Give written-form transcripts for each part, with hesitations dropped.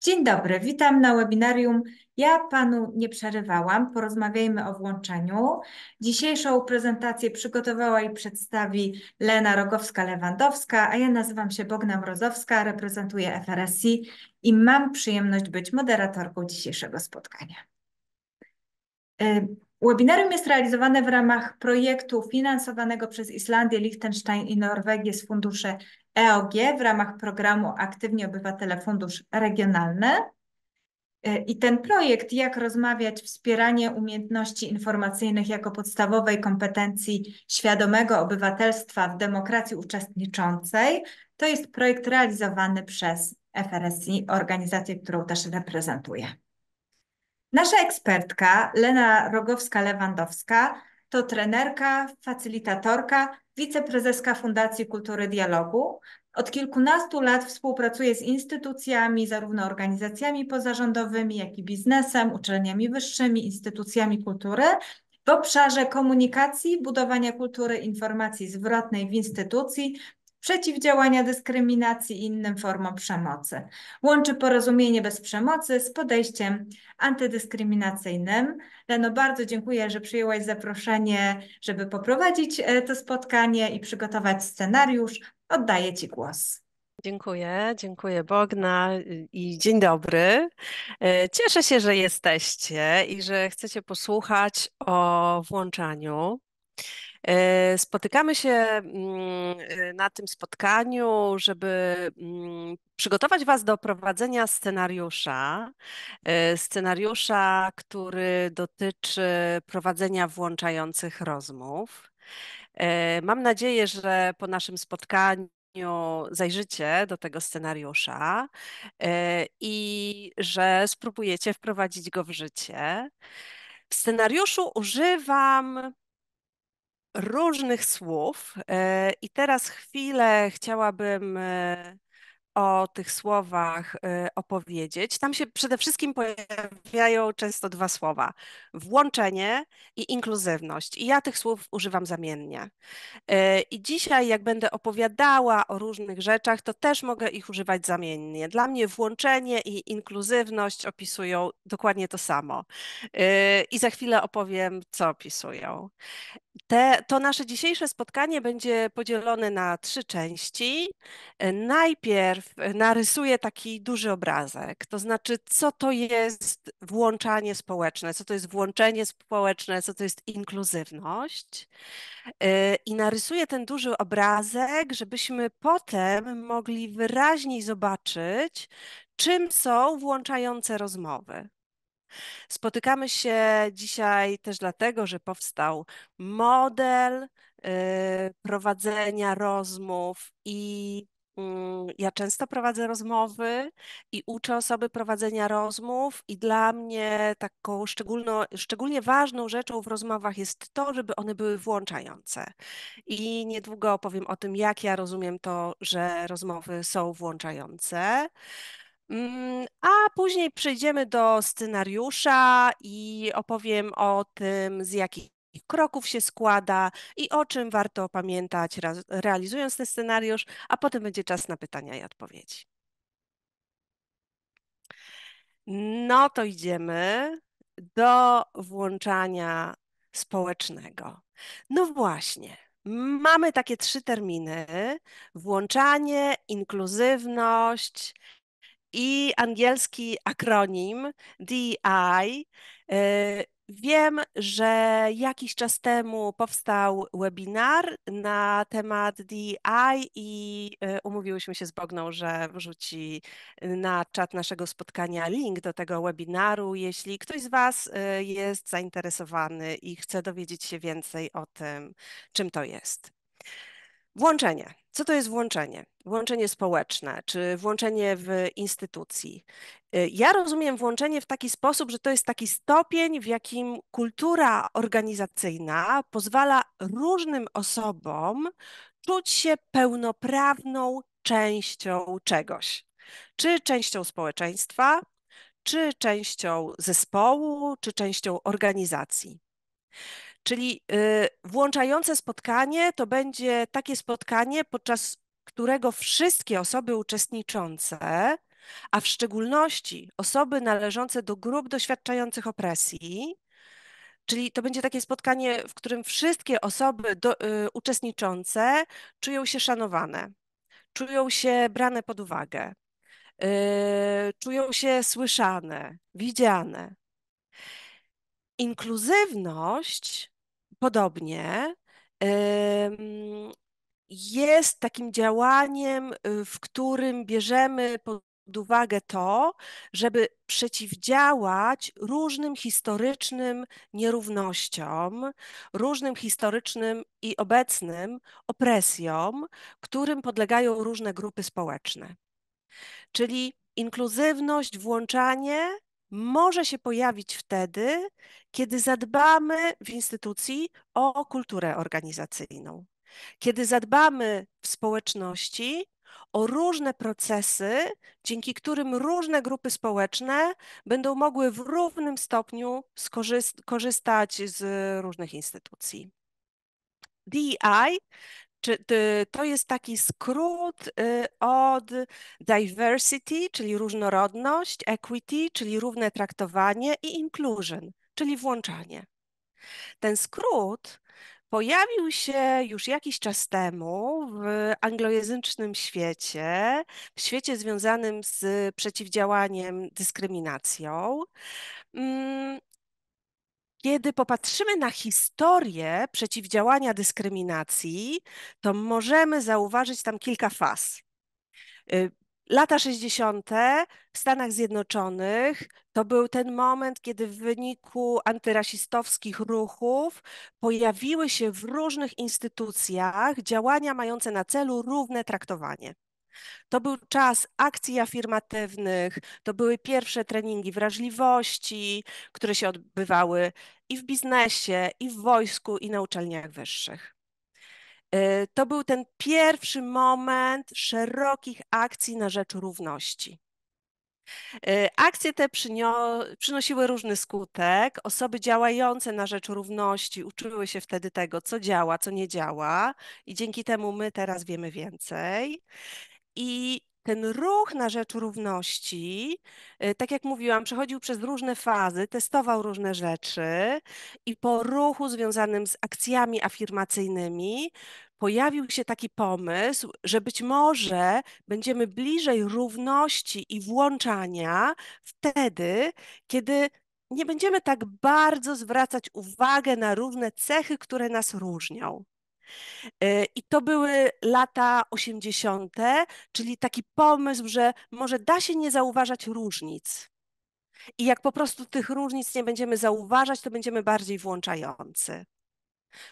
Dzień dobry, witam na webinarium. Ja panu nie przerywałam, porozmawiajmy o włączeniu. Dzisiejszą prezentację przygotowała i przedstawi Lena Rogowska-Lewandowska, a ja nazywam się Bogna Mrozowska, reprezentuję FRSI i mam przyjemność być moderatorką dzisiejszego spotkania. Webinarium jest realizowane w ramach projektu finansowanego przez Islandię, Liechtenstein i Norwegię z funduszy EOG w ramach programu Aktywni Obywatele Fundusz Regionalny. I ten projekt, jak rozmawiać, wspieranie umiejętności informacyjnych jako podstawowej kompetencji świadomego obywatelstwa w demokracji uczestniczącej, to jest projekt realizowany przez FRSI, organizację, którą też reprezentuję. Nasza ekspertka Lena Rogowska-Lewandowska to trenerka, facylitatorka, wiceprezeska Fundacji Kultury Dialogu. Od kilkunastu lat współpracuje z instytucjami, zarówno organizacjami pozarządowymi, jak i biznesem, uczelniami wyższymi, instytucjami kultury w obszarze komunikacji, budowania kultury informacji zwrotnej w instytucji, przeciwdziałania dyskryminacji i innym formom przemocy. Łączy porozumienie bez przemocy z podejściem antydyskryminacyjnym. Leno, bardzo dziękuję, że przyjęłaś zaproszenie, żeby poprowadzić to spotkanie i przygotować scenariusz. Oddaję Ci głos. Dziękuję Bogna i dzień dobry. Cieszę się, że jesteście i że chcecie posłuchać o włączaniu. Spotykamy się na tym spotkaniu, żeby przygotować Was do prowadzenia scenariusza, który dotyczy prowadzenia włączających rozmów. Mam nadzieję, że po naszym spotkaniu zajrzycie do tego scenariusza i że spróbujecie wprowadzić go w życie. W scenariuszu używam różnych słów i teraz chwilę chciałabym o tych słowach opowiedzieć. Tam się przede wszystkim pojawiają często dwa słowa: włączenie i inkluzywność. I ja tych słów używam zamiennie. I dzisiaj, jak będę opowiadała o różnych rzeczach, to też mogę ich używać zamiennie. Dla mnie włączenie i inkluzywność opisują dokładnie to samo. I za chwilę opowiem, co opisują. To nasze dzisiejsze spotkanie będzie podzielone na trzy części. Najpierw narysuję taki duży obrazek, to znaczy, co to jest włączanie społeczne, co to jest włączenie społeczne, co to jest inkluzywność. I narysuję ten duży obrazek, żebyśmy potem mogli wyraźniej zobaczyć, czym są włączające rozmowy. Spotykamy się dzisiaj też dlatego, że powstał model prowadzenia rozmów i ja często prowadzę rozmowy i uczę osoby prowadzenia rozmów i dla mnie taką szczególnie ważną rzeczą w rozmowach jest to, żeby one były włączające. I niedługo opowiem o tym, jak ja rozumiem to, że rozmowy są włączające. A później przejdziemy do scenariusza i opowiem o tym, z jakich kroków się składa i o czym warto pamiętać, realizując ten scenariusz, a potem będzie czas na pytania i odpowiedzi. No to idziemy do włączania społecznego. No właśnie, mamy takie trzy terminy: włączanie, inkluzywność i angielski akronim DEI. Wiem, że jakiś czas temu powstał webinar na temat DEI i umówiłyśmy się z Bogną, że wrzuci na czat naszego spotkania link do tego webinaru. Jeśli ktoś z Was jest zainteresowany i chce dowiedzieć się więcej o tym, czym to jest. Włączenie. Co to jest włączenie? Włączenie społeczne, czy włączenie w instytucji. Ja rozumiem włączenie w taki sposób, że to jest taki stopień, w jakim kultura organizacyjna pozwala różnym osobom czuć się pełnoprawną częścią czegoś. Czy częścią społeczeństwa, czy częścią zespołu, czy częścią organizacji. Czyli włączające spotkanie to będzie takie spotkanie, podczas którego wszystkie osoby uczestniczące a w szczególności osoby należące do grup doświadczających opresji, czyli to będzie takie spotkanie, w którym wszystkie osoby uczestniczące czują się szanowane, czują się brane pod uwagę, czują się słyszane, widziane. Inkluzywność podobnie jest takim działaniem, w którym bierzemy pod uwagę to, żeby przeciwdziałać różnym historycznym nierównościom, różnym historycznym i obecnym opresjom, którym podlegają różne grupy społeczne. Czyli inkluzywność, włączanie może się pojawić wtedy, kiedy zadbamy w instytucji o kulturę organizacyjną, kiedy zadbamy w społeczności o różne procesy, dzięki którym różne grupy społeczne będą mogły w równym stopniu korzystać z różnych instytucji. DEI to jest taki skrót od diversity, czyli różnorodność, equity, czyli równe traktowanie i inclusion, czyli włączanie. Ten skrót pojawił się już jakiś czas temu w anglojęzycznym świecie, w świecie związanym z przeciwdziałaniem dyskryminacją. Kiedy popatrzymy na historię przeciwdziałania dyskryminacji, to możemy zauważyć tam kilka faz. Lata 60. w Stanach Zjednoczonych to był ten moment, kiedy w wyniku antyrasistowskich ruchów pojawiły się w różnych instytucjach działania mające na celu równe traktowanie. To był czas akcji afirmatywnych, to były pierwsze treningi wrażliwości, które się odbywały i w biznesie, i w wojsku, i na uczelniach wyższych. To był ten pierwszy moment szerokich akcji na rzecz równości. Akcje te przynosiły różny skutek. Osoby działające na rzecz równości uczyły się wtedy tego, co działa, co nie działa, i dzięki temu my teraz wiemy więcej. I ten ruch na rzecz równości, tak jak mówiłam, przechodził przez różne fazy, testował różne rzeczy i po ruchu związanym z akcjami afirmacyjnymi pojawił się taki pomysł, że być może będziemy bliżej równości i włączania wtedy, kiedy nie będziemy tak bardzo zwracać uwagę na różne cechy, które nas różnią. I to były lata 80., czyli taki pomysł, że może da się nie zauważać różnic. I jak po prostu tych różnic nie będziemy zauważać, to będziemy bardziej włączający.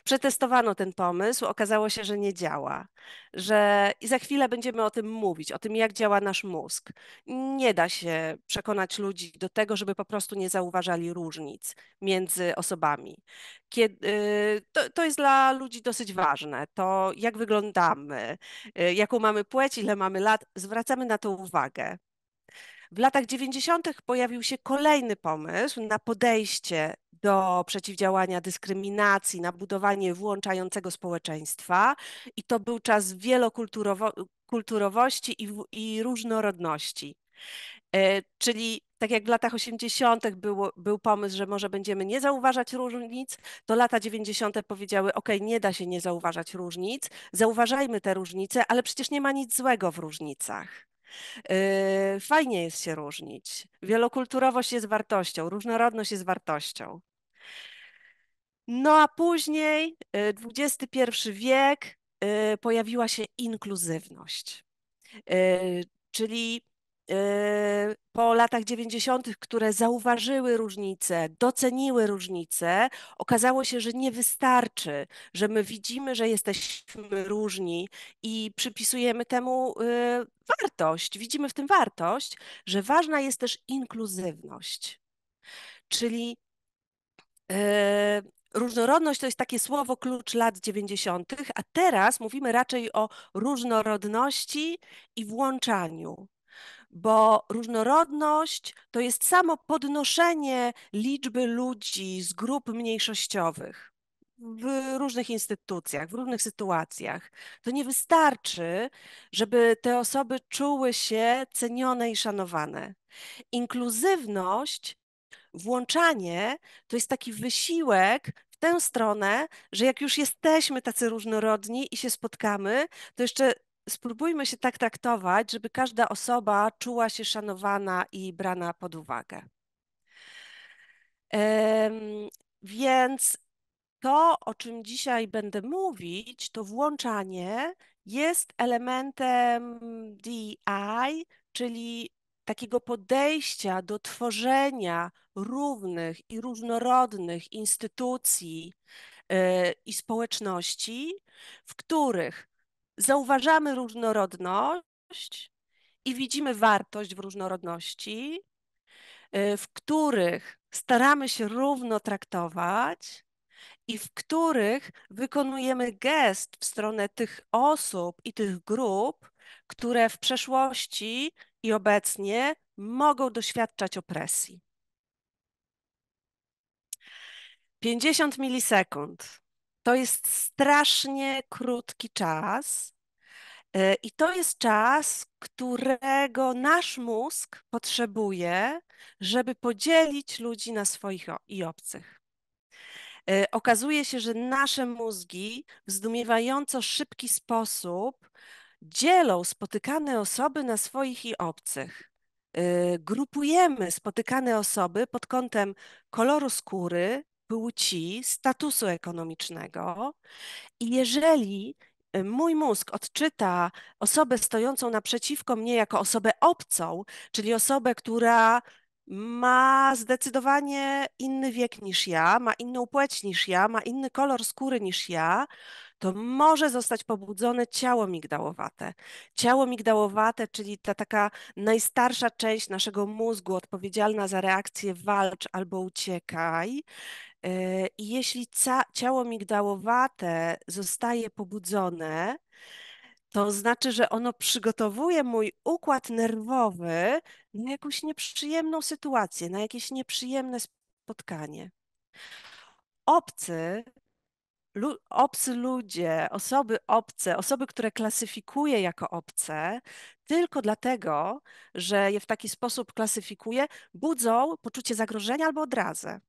Przetestowano ten pomysł, okazało się, że nie działa, że i za chwilę będziemy o tym mówić, o tym, jak działa nasz mózg. Nie da się przekonać ludzi do tego, żeby po prostu nie zauważali różnic między osobami. To jest dla ludzi dosyć ważne, to jak wyglądamy, jaką mamy płeć, ile mamy lat, zwracamy na to uwagę. W latach 90. pojawił się kolejny pomysł na podejście do przeciwdziałania dyskryminacji, na budowanie włączającego społeczeństwa, i to był czas wielokulturowości i różnorodności. Czyli tak jak w latach 80. był pomysł, że może będziemy nie zauważać różnic, to lata 90. powiedziały: OK, nie da się nie zauważać różnic, zauważajmy te różnice, ale przecież nie ma nic złego w różnicach. Fajnie jest się różnić. Wielokulturowość jest wartością, różnorodność jest wartością. No a później, XXI wiek, pojawiła się inkluzywność. Czyli po latach 90., które zauważyły różnice, doceniły różnice, okazało się, że nie wystarczy, że my widzimy, że jesteśmy różni i przypisujemy temu wartość, widzimy w tym wartość, że ważna jest też inkluzywność. Czyli różnorodność to jest takie słowo klucz lat 90., a teraz mówimy raczej o różnorodności i włączaniu, bo różnorodność to jest samo podnoszenie liczby ludzi z grup mniejszościowych. w różnych instytucjach, w różnych sytuacjach. To nie wystarczy, żeby te osoby czuły się cenione i szanowane. Inkluzywność, włączanie to jest taki wysiłek w tę stronę, że jak już jesteśmy tacy różnorodni i się spotkamy, to jeszcze spróbujmy się tak traktować, żeby każda osoba czuła się szanowana i brana pod uwagę. Więc to, o czym dzisiaj będę mówić, to włączanie jest elementem DEI, czyli takiego podejścia do tworzenia równych i różnorodnych instytucji i społeczności, w których zauważamy różnorodność i widzimy wartość w różnorodności, w których staramy się równo traktować i w których wykonujemy gest w stronę tych osób i tych grup, które w przeszłości i obecnie mogą doświadczać opresji. 50 milisekund to jest strasznie krótki czas i to jest czas, którego nasz mózg potrzebuje, żeby podzielić ludzi na swoich i obcych. Okazuje się, że nasze mózgi w zdumiewająco szybki sposób dzielą spotykane osoby na swoich i obcych. Grupujemy spotykane osoby pod kątem koloru skóry, płci, statusu ekonomicznego i jeżeli mój mózg odczyta osobę stojącą naprzeciwko mnie jako osobę obcą, czyli osobę, która ma zdecydowanie inny wiek niż ja, ma inną płeć niż ja, ma inny kolor skóry niż ja, to może zostać pobudzone ciało migdałowate. Ciało migdałowate, czyli ta taka najstarsza część naszego mózgu odpowiedzialna za reakcję walcz albo uciekaj. I jeśli ciało migdałowate zostaje pobudzone, to znaczy, że ono przygotowuje mój układ nerwowy na jakąś nieprzyjemną sytuację, na jakieś nieprzyjemne spotkanie. Obcy, obcy ludzie, osoby obce, osoby, które klasyfikuję jako obce, tylko dlatego, że je w taki sposób klasyfikuję, budzą poczucie zagrożenia albo odrazę.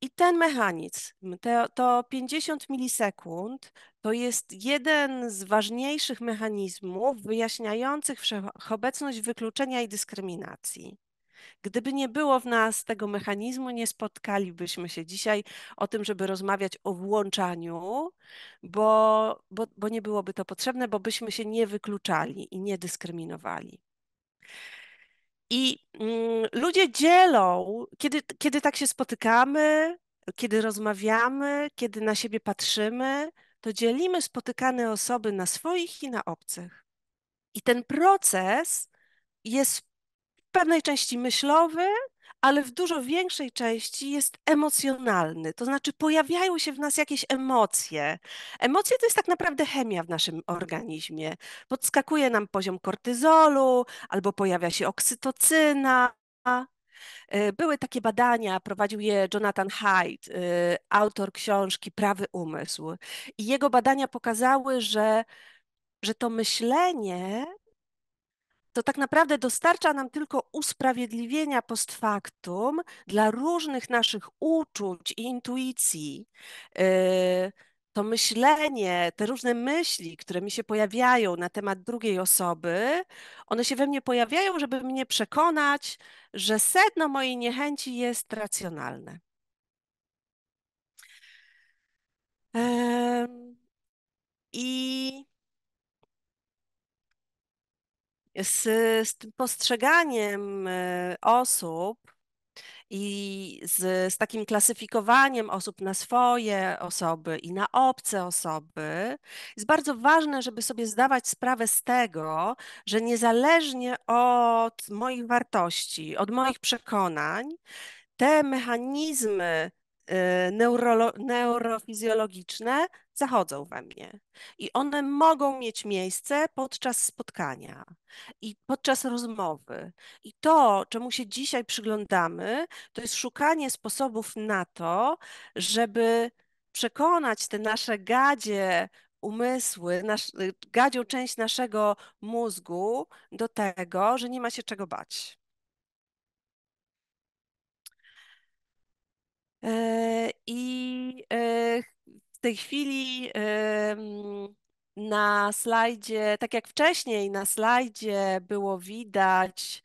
I ten mechanizm, to 50 milisekund, to jest jeden z ważniejszych mechanizmów wyjaśniających wszechobecność wykluczenia i dyskryminacji. Gdyby nie było w nas tego mechanizmu, nie spotkalibyśmy się dzisiaj o tym, żeby rozmawiać o włączaniu, bo nie byłoby to potrzebne, bo byśmy się nie wykluczali i nie dyskryminowali. I ludzie dzielą, kiedy tak się spotykamy, kiedy rozmawiamy, kiedy na siebie patrzymy, to dzielimy spotykane osoby na swoich i na obcych. I ten proces jest w pewnej części myślowy, ale w dużo większej części jest emocjonalny. To znaczy pojawiają się w nas jakieś emocje. Emocje to jest tak naprawdę chemia w naszym organizmie. Podskakuje nam poziom kortyzolu, albo pojawia się oksytocyna. Były takie badania, prowadził je Jonathan Haidt, autor książki Prawy umysł. I jego badania pokazały, że to myślenie to tak naprawdę dostarcza nam tylko usprawiedliwienia post factum dla różnych naszych uczuć i intuicji. To myślenie, te różne myśli, które mi się pojawiają na temat drugiej osoby, one się we mnie pojawiają, żeby mnie przekonać, że sedno mojej niechęci jest racjonalne. I z tym postrzeganiem osób i z takim klasyfikowaniem osób na swoje osoby i na obce osoby, jest bardzo ważne, żeby sobie zdawać sprawę z tego, że niezależnie od moich wartości, od moich przekonań, te mechanizmy neurofizjologiczne zachodzą we mnie i one mogą mieć miejsce podczas spotkania i podczas rozmowy. I to, czemu się dzisiaj przyglądamy, to jest szukanie sposobów na to, żeby przekonać te nasze gadzie umysły, gadzią część naszego mózgu do tego, że nie ma się czego bać. W tej chwili na slajdzie, tak jak wcześniej na slajdzie było widać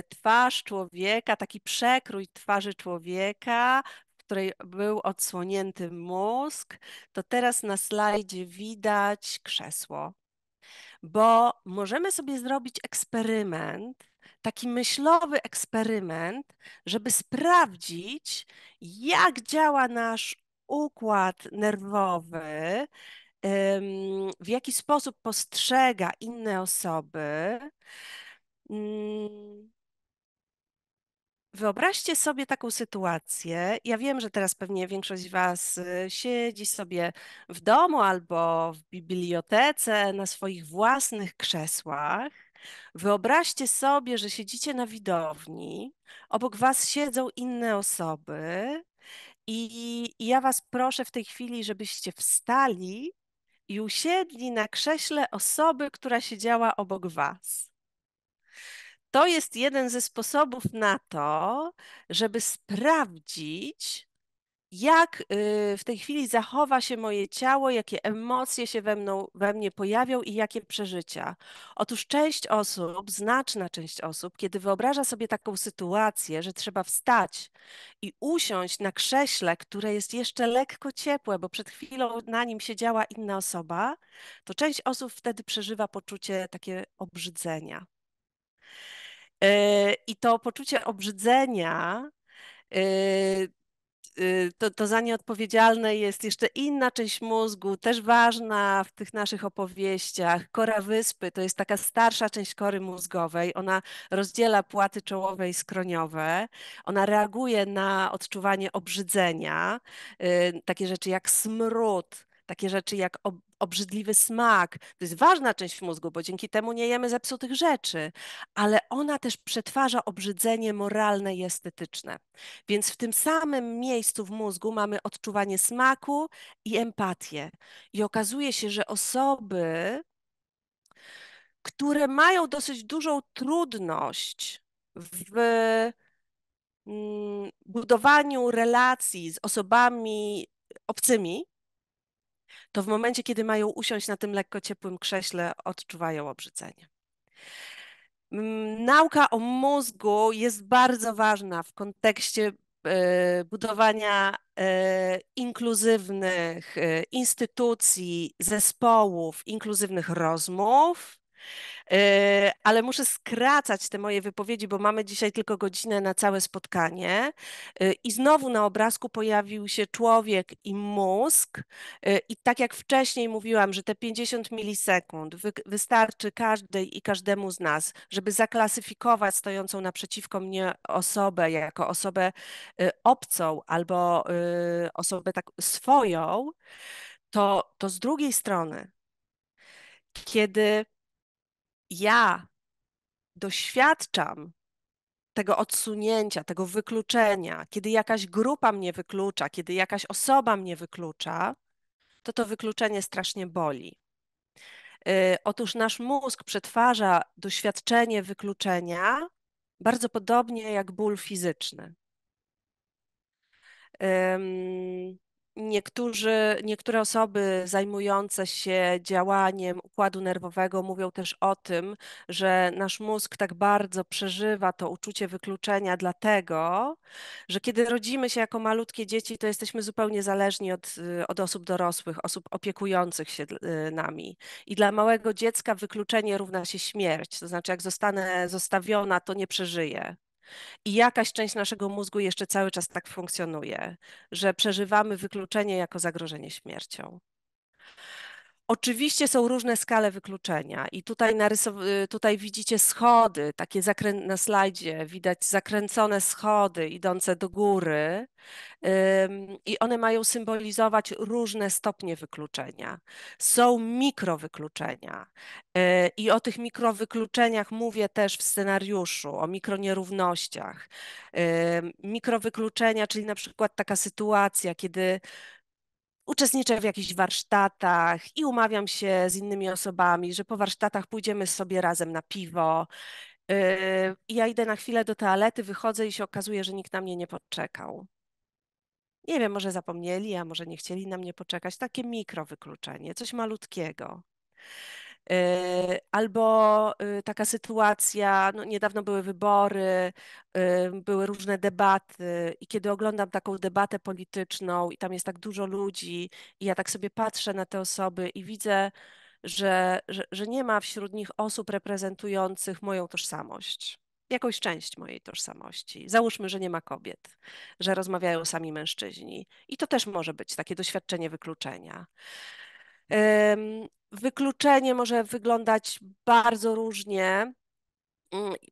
twarz człowieka, taki przekrój twarzy człowieka, w której był odsłonięty mózg, to teraz na slajdzie widać krzesło, bo możemy sobie zrobić eksperyment, taki myślowy eksperyment, żeby sprawdzić, jak działa nasz układ nerwowy, w jaki sposób postrzega inne osoby. Mm, Wyobraźcie sobie taką sytuację. Ja wiem, że teraz pewnie większość z Was siedzi sobie w domu albo w bibliotece na swoich własnych krzesłach. Wyobraźcie sobie, że siedzicie na widowni, obok Was siedzą inne osoby i ja Was proszę w tej chwili, żebyście wstali i usiedli na krześle osoby, która siedziała obok Was. To jest jeden ze sposobów na to, żeby sprawdzić, jak w tej chwili zachowa się moje ciało, jakie emocje się we mnie pojawią i jakie przeżycia. Otóż część osób, znaczna część osób, kiedy wyobraża sobie taką sytuację, że trzeba wstać i usiąść na krześle, które jest jeszcze lekko ciepłe, bo przed chwilą na nim siedziała inna osoba, to część osób wtedy przeżywa poczucie takie obrzydzenia. I to poczucie obrzydzenia, to za nie odpowiedzialne jest jeszcze inna część mózgu, też ważna w tych naszych opowieściach. Kora wyspy to jest taka starsza część kory mózgowej. Ona rozdziela płaty czołowe i skroniowe. Ona reaguje na odczuwanie obrzydzenia, takie rzeczy jak smród, takie rzeczy jak obrzydliwy smak. To jest ważna część mózgu, bo dzięki temu nie jemy zepsutych rzeczy, ale ona też przetwarza obrzydzenie moralne i estetyczne. Więc w tym samym miejscu w mózgu mamy odczuwanie smaku i empatię. I okazuje się, że osoby, które mają dosyć dużą trudność w budowaniu relacji z osobami obcymi, to w momencie, kiedy mają usiąść na tym lekko ciepłym krześle, odczuwają obrzydzenie. Nauka o mózgu jest bardzo ważna w kontekście budowania inkluzywnych instytucji, zespołów, inkluzywnych rozmów. Ale muszę skracać te moje wypowiedzi, bo mamy dzisiaj tylko godzinę na całe spotkanie. I znowu na obrazku pojawił się człowiek i mózg. I tak jak wcześniej mówiłam, że te 50 milisekund wystarczy każdej i każdemu z nas, żeby zaklasyfikować stojącą naprzeciwko mnie osobę jako osobę obcą albo osobę tak swoją, to z drugiej strony, kiedy ja doświadczam tego odsunięcia, tego wykluczenia, kiedy jakaś grupa mnie wyklucza, kiedy jakaś osoba mnie wyklucza, to wykluczenie strasznie boli. Otóż nasz mózg przetwarza doświadczenie wykluczenia bardzo podobnie jak ból fizyczny. Niektóre osoby zajmujące się działaniem układu nerwowego mówią też o tym, że nasz mózg tak bardzo przeżywa to uczucie wykluczenia, dlatego, że kiedy rodzimy się jako malutkie dzieci, to jesteśmy zupełnie zależni od osób dorosłych, osób opiekujących się nami. I dla małego dziecka wykluczenie równa się śmierć, to znaczy jak zostanę zostawiona, to nie przeżyję. I jakaś część naszego mózgu jeszcze cały czas tak funkcjonuje, że przeżywamy wykluczenie jako zagrożenie śmiercią. Oczywiście są różne skale wykluczenia i tutaj widzicie schody, takie na slajdzie widać zakręcone schody idące do góry i one mają symbolizować różne stopnie wykluczenia. Są mikrowykluczenia i o tych mikrowykluczeniach mówię też w scenariuszu, o mikronierównościach. Mikrowykluczenia, czyli na przykład taka sytuacja, kiedy uczestniczę w jakichś warsztatach i umawiam się z innymi osobami, że po warsztatach pójdziemy sobie razem na piwo. I ja idę na chwilę do toalety, wychodzę i się okazuje, że nikt na mnie nie poczekał. Nie wiem, może zapomnieli, a może nie chcieli na mnie poczekać. Takie mikrowykluczenie, coś malutkiego. Albo taka sytuacja, no niedawno były wybory, były różne debaty i kiedy oglądam taką debatę polityczną i tam jest tak dużo ludzi i ja tak sobie patrzę na te osoby i widzę, że nie ma wśród nich osób reprezentujących moją tożsamość. Jakąś część mojej tożsamości. Załóżmy, że nie ma kobiet, że rozmawiają sami mężczyźni. I to też może być takie doświadczenie wykluczenia. Wykluczenie może wyglądać bardzo różnie.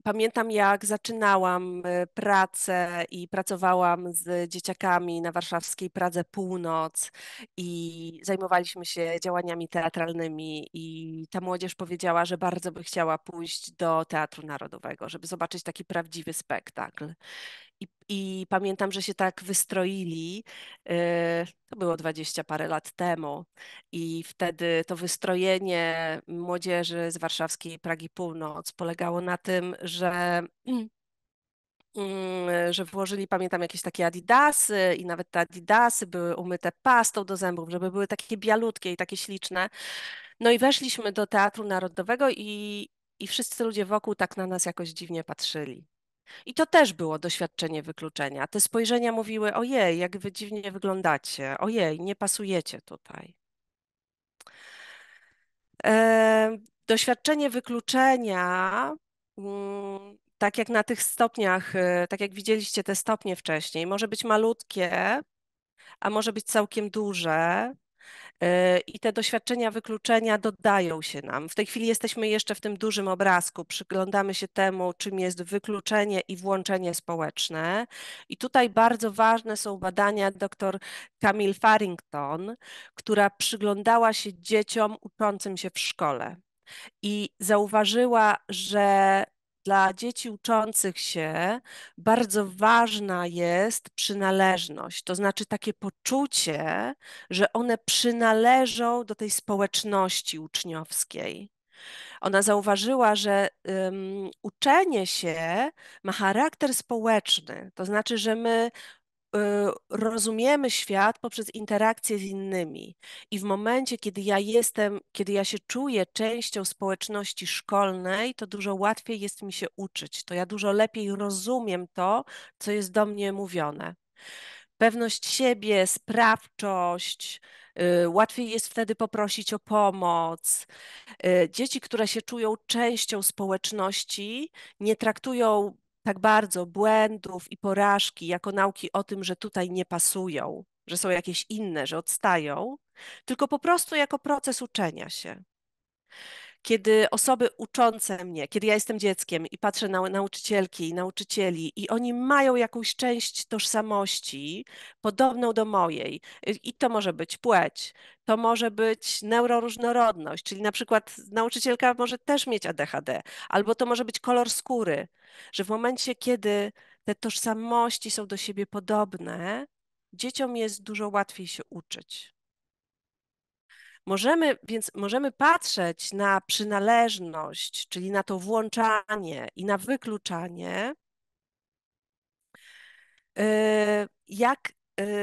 Pamiętam, jak zaczynałam pracę i pracowałam z dzieciakami na warszawskiej Pradze Północ i zajmowaliśmy się działaniami teatralnymi i ta młodzież powiedziała, że bardzo by chciała pójść do Teatru Narodowego, żeby zobaczyć taki prawdziwy spektakl. I pamiętam, że się tak wystroili, to było 20 parę lat temu i wtedy to wystrojenie młodzieży z warszawskiej Pragi Północ polegało na tym, że włożyli, pamiętam, jakieś takie adidasy i nawet te adidasy były umyte pastą do zębów, żeby były takie bialutkie i takie śliczne. No i weszliśmy do Teatru Narodowego i wszyscy ludzie wokół tak na nas jakoś dziwnie patrzyli. I to też było doświadczenie wykluczenia. Te spojrzenia mówiły: ojej, jak wy dziwnie wyglądacie, ojej, nie pasujecie tutaj. Doświadczenie wykluczenia, tak jak na tych stopniach, tak jak widzieliście te stopnie wcześniej, może być malutkie, a może być całkiem duże. I te doświadczenia wykluczenia dodają się nam. W tej chwili jesteśmy jeszcze w tym dużym obrazku, przyglądamy się temu, czym jest wykluczenie i włączenie społeczne. I tutaj bardzo ważne są badania dr Camille Farrington, która przyglądała się dzieciom uczącym się w szkole i zauważyła, że dla dzieci uczących się bardzo ważna jest przynależność, to znaczy takie poczucie, że one przynależą do tej społeczności uczniowskiej. Ona zauważyła, że uczenie się ma charakter społeczny, to znaczy, że my rozumiemy świat poprzez interakcje z innymi. I w momencie, kiedy ja się czuję częścią społeczności szkolnej, to dużo łatwiej jest mi się uczyć. To ja dużo lepiej rozumiem to, co jest do mnie mówione. Pewność siebie, sprawczość, łatwiej jest wtedy poprosić o pomoc. Dzieci, które się czują częścią społeczności, nie traktują tak bardzo błędów i porażki jako nauki o tym, że tutaj nie pasują, że są jakieś inne, że odstają, tylko po prostu jako proces uczenia się. Kiedy osoby uczące mnie, kiedy ja jestem dzieckiem i patrzę na nauczycielki i nauczycieli i oni mają jakąś część tożsamości podobną do mojej i to może być płeć, to może być neuroróżnorodność, czyli na przykład nauczycielka może też mieć ADHD, albo to może być kolor skóry, że w momencie, kiedy te tożsamości są do siebie podobne, dzieciom jest dużo łatwiej się uczyć. Możemy patrzeć na przynależność, czyli na to włączanie i na wykluczanie, jak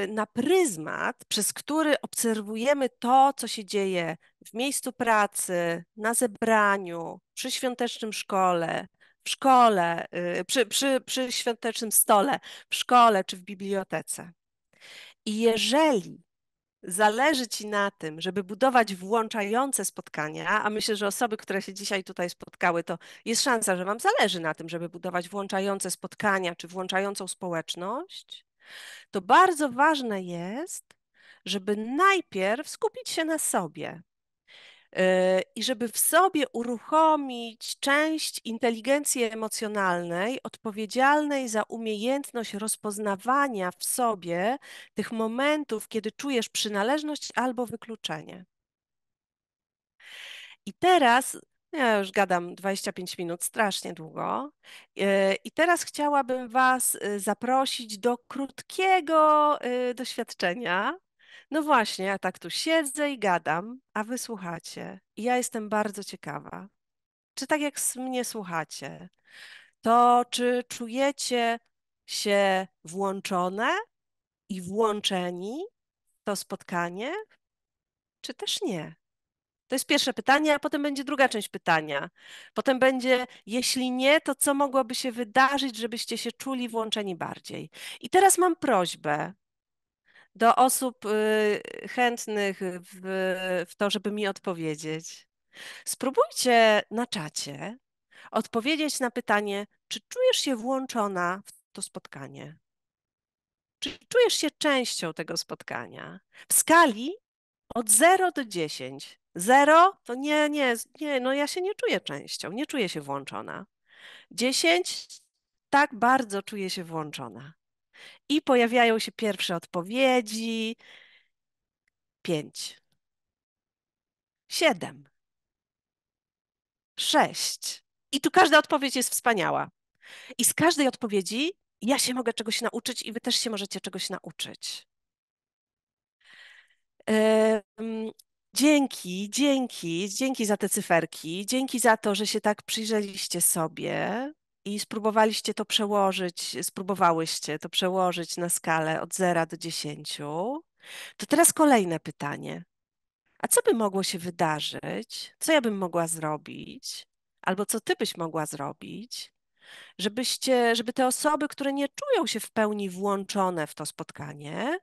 na pryzmat, przez który obserwujemy to, co się dzieje w miejscu pracy, na zebraniu, przy świątecznym szkole, w szkole, przy świątecznym stole, w szkole czy w bibliotece. I jeżeli zależy ci na tym, żeby budować włączające spotkania, a myślę, że osoby, które się dzisiaj tutaj spotkały, to jest szansa, że wam zależy na tym, żeby budować włączające spotkania czy włączającą społeczność, to bardzo ważne jest, żeby najpierw skupić się na sobie. I żeby w sobie uruchomić część inteligencji emocjonalnej odpowiedzialnej za umiejętność rozpoznawania w sobie tych momentów, kiedy czujesz przynależność albo wykluczenie. I teraz, ja już gadam 25 minut, strasznie długo, i teraz chciałabym Was zaprosić do krótkiego doświadczenia No właśnie, ja tak tu siedzę i gadam, a wy słuchacie. I ja jestem bardzo ciekawa, czy tak jak mnie słuchacie, to czy czujecie się włączone i włączeni w to spotkanie, czy też nie? To jest pierwsze pytanie, a potem będzie druga część pytania. Potem będzie, jeśli nie, to co mogłoby się wydarzyć, żebyście się czuli włączeni bardziej? I teraz mam prośbę do osób chętnych w to, żeby mi odpowiedzieć. Spróbujcie na czacie odpowiedzieć na pytanie, czy czujesz się włączona w to spotkanie? Czy czujesz się częścią tego spotkania? W skali od 0 do 10. 0 to nie, no ja się nie czuję częścią, nie czuję się włączona. 10 tak bardzo czuję się włączona. I pojawiają się pierwsze odpowiedzi. 5, 7, 6. I tu każda odpowiedź jest wspaniała. I z każdej odpowiedzi ja się mogę czegoś nauczyć i wy też się możecie czegoś nauczyć. Dzięki za te cyferki, dzięki za to, że się tak przyjrzeliście sobie i spróbowałyście to przełożyć na skalę od 0 do 10. To teraz kolejne pytanie. A co by mogło się wydarzyć? Co ja bym mogła zrobić? Albo co ty byś mogła zrobić, żeby te osoby, które nie czują się w pełni włączone w to spotkanie,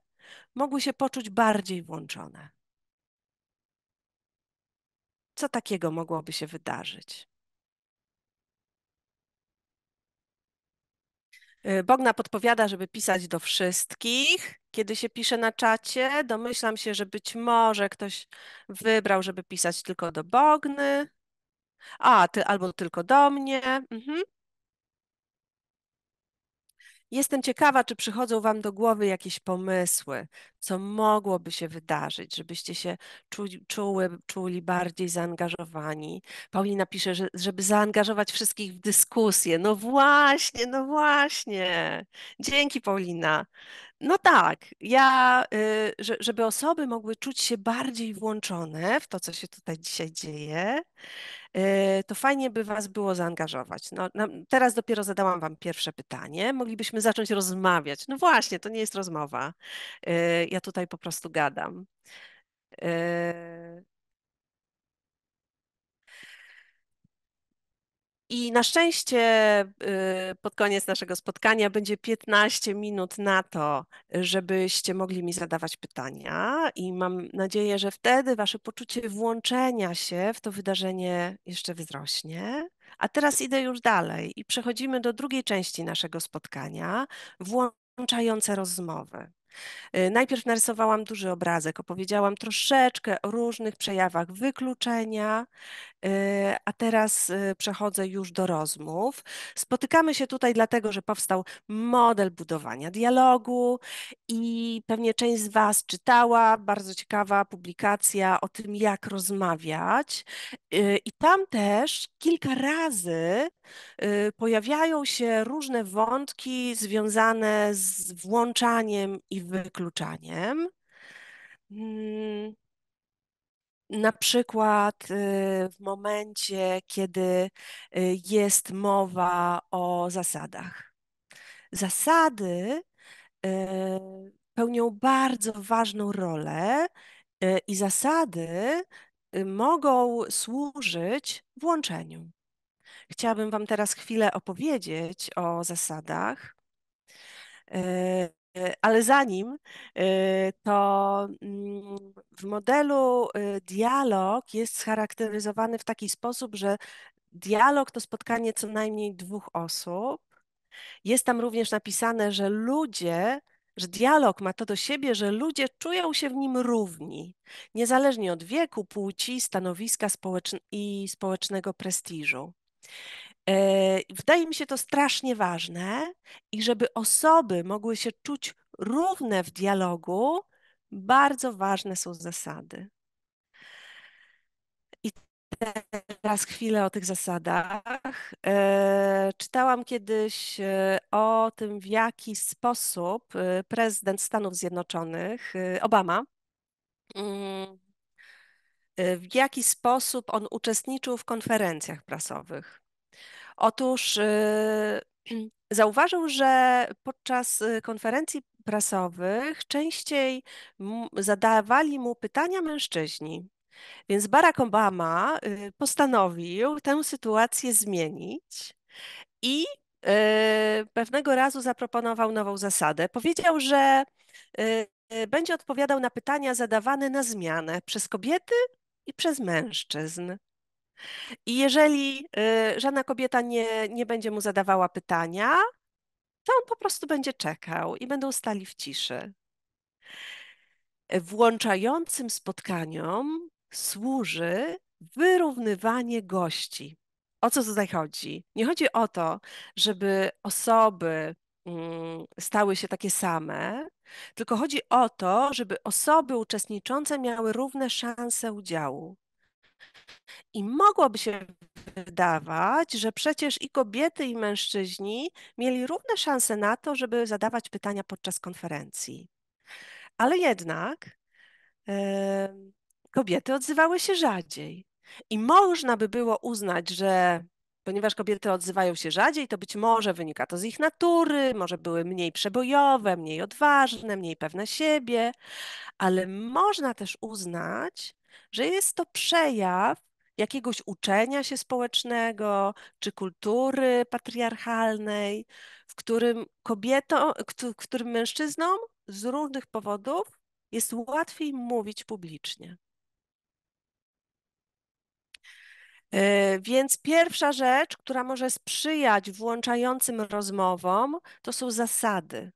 mogły się poczuć bardziej włączone? Co takiego mogłoby się wydarzyć? Bogna podpowiada, żeby pisać do wszystkich. Kiedy się pisze na czacie, domyślam się, że być może ktoś wybrał, żeby pisać tylko do Bogny. A, ty albo tylko do mnie. Mhm. Jestem ciekawa, czy przychodzą Wam do głowy jakieś pomysły, co mogłoby się wydarzyć, żebyście się czuli bardziej zaangażowani. Paulina pisze, że żeby zaangażować wszystkich w dyskusję. No właśnie, no właśnie. Dzięki, Paulina. No tak, żeby osoby mogły czuć się bardziej włączone w to, co się tutaj dzisiaj dzieje, to fajnie by Was było zaangażować. No, teraz dopiero zadałam Wam pierwsze pytanie. Moglibyśmy zacząć rozmawiać. No właśnie, to nie jest rozmowa. Ja tutaj po prostu gadam. Y, I na szczęście pod koniec naszego spotkania będzie 15 minut na to, żebyście mogli mi zadawać pytania i mam nadzieję, że wtedy wasze poczucie włączenia się w to wydarzenie jeszcze wzrośnie. A teraz idę już dalej i przechodzimy do drugiej części naszego spotkania, włączające rozmowy. Najpierw narysowałam duży obrazek, opowiedziałam troszeczkę o różnych przejawach wykluczenia, a teraz przechodzę już do rozmów. Spotykamy się tutaj dlatego, że powstał model budowania dialogu i pewnie część z Was czytała, bardzo ciekawa publikacja o tym, jak rozmawiać. I tam też kilka razy pojawiają się różne wątki związane z włączaniem i wykluczaniem. Mm, Na przykład w momencie, kiedy jest mowa o zasadach. Zasady pełnią bardzo ważną rolę i zasady mogą służyć włączeniu. Chciałabym Wam teraz chwilę opowiedzieć o zasadach. Ale zanim, to w modelu dialog jest scharakteryzowany w taki sposób, że dialog to spotkanie co najmniej dwóch osób. Jest tam również napisane, że dialog ma to do siebie, że ludzie czują się w nim równi, niezależnie od wieku, płci, stanowiska i społecznego prestiżu. Wydaje mi się to strasznie ważne i żeby osoby mogły się czuć równe w dialogu, bardzo ważne są zasady. I teraz chwilę o tych zasadach. Czytałam kiedyś o tym, w jaki sposób prezydent Stanów Zjednoczonych, Obama, mm, w jaki sposób on uczestniczył w konferencjach prasowych. Otóż zauważył, że podczas konferencji prasowych częściej zadawali mu pytania mężczyźni. Więc Barack Obama postanowił tę sytuację zmienić i pewnego razu zaproponował nową zasadę. Powiedział, że będzie odpowiadał na pytania zadawane na zmianę przez kobiety i przez mężczyzn. I jeżeli żadna kobieta nie będzie mu zadawała pytania, to on po prostu będzie czekał i będą stali w ciszy. Włączającym spotkaniom służy wyrównywanie gości. O co tutaj chodzi? Nie chodzi o to, żeby osoby stały się takie same, tylko chodzi o to, żeby osoby uczestniczące miały równe szanse udziału. I mogłoby się wydawać, że przecież i kobiety, i mężczyźni mieli równe szanse na to, żeby zadawać pytania podczas konferencji. Ale jednak kobiety odzywały się rzadziej. I można by było uznać, że ponieważ kobiety odzywają się rzadziej, to być może wynika to z ich natury, może były mniej przebojowe, mniej odważne, mniej pewne siebie, ale można też uznać, że jest to przejaw jakiegoś uczenia się społecznego czy kultury patriarchalnej, w którym kobietom, w którym mężczyznom z różnych powodów jest łatwiej mówić publicznie. Więc pierwsza rzecz, która może sprzyjać włączającym rozmowom, to są zasady.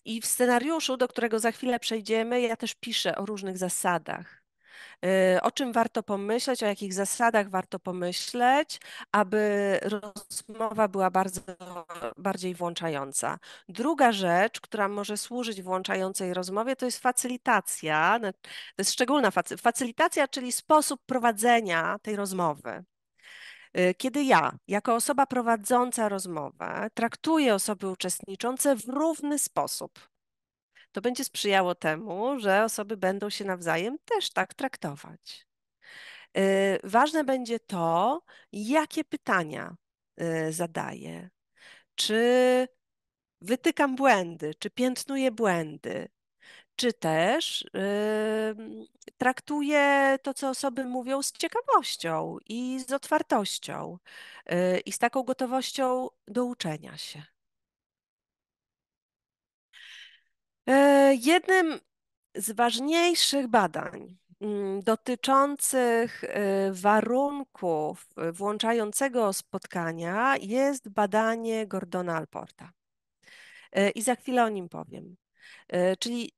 I w scenariuszu, do którego za chwilę przejdziemy, ja też piszę o różnych zasadach. O czym warto pomyśleć, o jakich zasadach warto pomyśleć, aby rozmowa była bardziej włączająca. Druga rzecz, która może służyć włączającej rozmowie, to jest facylitacja. To jest szczególna facylitacja, czyli sposób prowadzenia tej rozmowy. Kiedy ja, jako osoba prowadząca rozmowę, traktuję osoby uczestniczące w równy sposób, to będzie sprzyjało temu, że osoby będą się nawzajem też tak traktować. Ważne będzie to, jakie pytania zadaję. Czy wytykam błędy, czy piętnuję błędy, czy też traktuję to, co osoby mówią z ciekawością i z otwartością i z taką gotowością do uczenia się. Jednym z ważniejszych badań dotyczących warunków włączającego spotkania jest badanie Gordona Alporta. I za chwilę o nim powiem. Czyli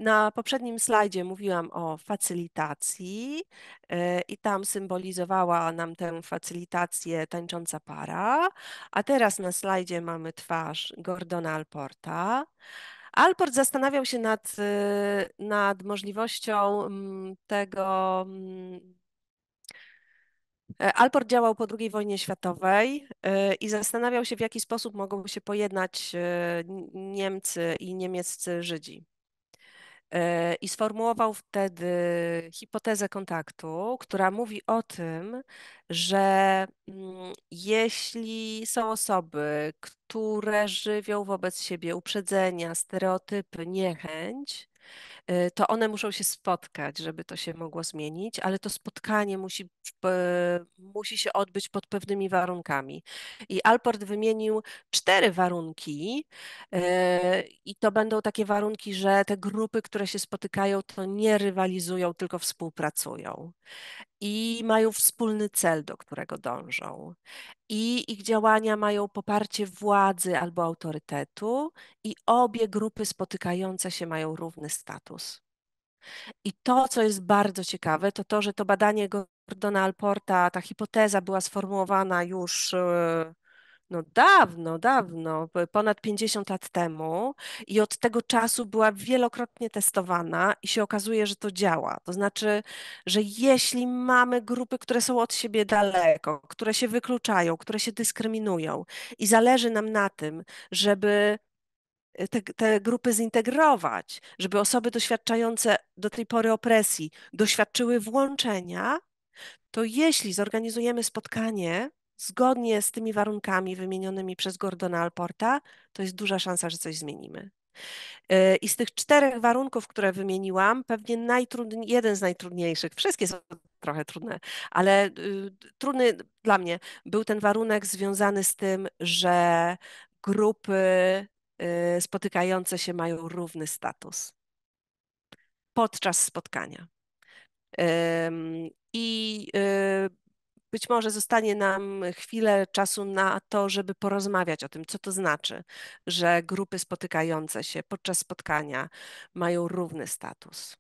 na poprzednim slajdzie mówiłam o facylitacji i tam symbolizowała nam tę facylitację tańcząca para, a teraz na slajdzie mamy twarz Gordona Alporta. Alport zastanawiał się nad możliwością tego. Alport działał po II wojnie światowej i zastanawiał się, w jaki sposób mogą się pojednać Niemcy i niemieccy Żydzi. I sformułował wtedy hipotezę kontaktu, która mówi o tym, że jeśli są osoby, które żywią wobec siebie uprzedzenia, stereotypy, niechęć, to one muszą się spotkać, żeby to się mogło zmienić, ale to spotkanie musi się odbyć pod pewnymi warunkami. I Alport wymienił 4 warunki i to będą takie warunki, że te grupy, które się spotykają, to nie rywalizują, tylko współpracują. I mają wspólny cel, do którego dążą. I ich działania mają poparcie władzy albo autorytetu, i obie grupy spotykające się mają równy status. I to, co jest bardzo ciekawe, to to, że to badanie Gordona Alporta, ta hipoteza była sformułowana już no dawno, dawno, ponad 50 lat temu i od tego czasu była wielokrotnie testowana i się okazuje, że to działa. To znaczy, że jeśli mamy grupy, które są od siebie daleko, które się wykluczają, które się dyskryminują i zależy nam na tym, żeby te grupy zintegrować, żeby osoby doświadczające do tej pory opresji doświadczyły włączenia, to jeśli zorganizujemy spotkanie zgodnie z tymi warunkami wymienionymi przez Gordona Alporta, to jest duża szansa, że coś zmienimy. I z tych 4 warunków, które wymieniłam, pewnie jeden z najtrudniejszych, wszystkie są trochę trudne, ale trudny dla mnie był ten warunek związany z tym, że grupy spotykające się mają równy status podczas spotkania. I być może zostanie nam chwilę czasu na to, żeby porozmawiać o tym, co to znaczy, że grupy spotykające się podczas spotkania mają równy status.